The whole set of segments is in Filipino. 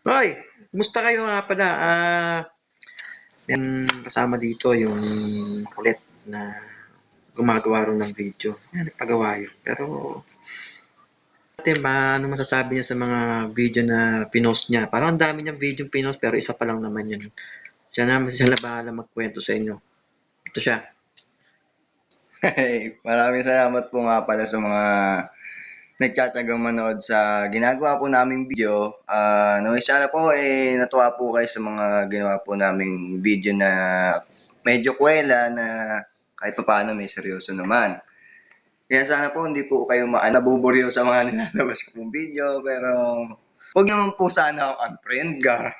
Hoy, kumusta kayo nga pala? Yung kasama dito, yung kulit na gumagawa rin ng video. Yan, nagpagawa yun. Pero, ate, ano masasabi niya sa mga video na pinost niya? Parang ang dami niyang video pinost, pero isa pa lang naman yun. Siya na bahala magkwento sa inyo. Ito siya. Hey, maraming salamat po nga pala sa mga nagtsatsagang manood sa ginagawa po naming video. Sana po natuwa po kayo sa mga ginawa po naming video na medyo kwela na kahit pa paano may seryoso naman. Kaya sana po hindi po kayo nabuburyo sa mga nilalabas ko pong video, pero huwag naman po sana ako unfriend ka.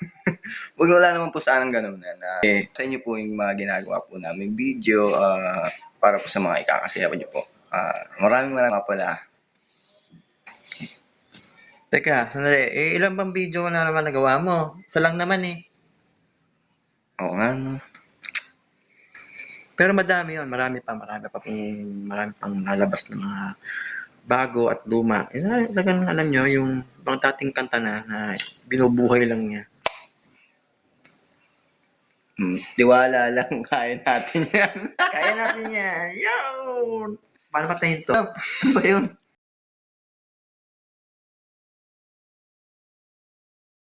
Wala naman po sana ganun na sa inyo po yung mga ginagawa po naming video para po sa mga ikakasaya niyo po. Maraming pala. Teka, sandali. Ilan bang video na naman nagawa mo? Isa lang naman eh. Oo nga, no? Pero madami yun. Marami pang nalabas na mga bago at luma. Talagang alam nyo, yung mga dating kanta na binubuhay lang niya. Tiwala lang, kaya natin yan. Kaya natin yan! Yun! Paano katayin to? Ano ba yun?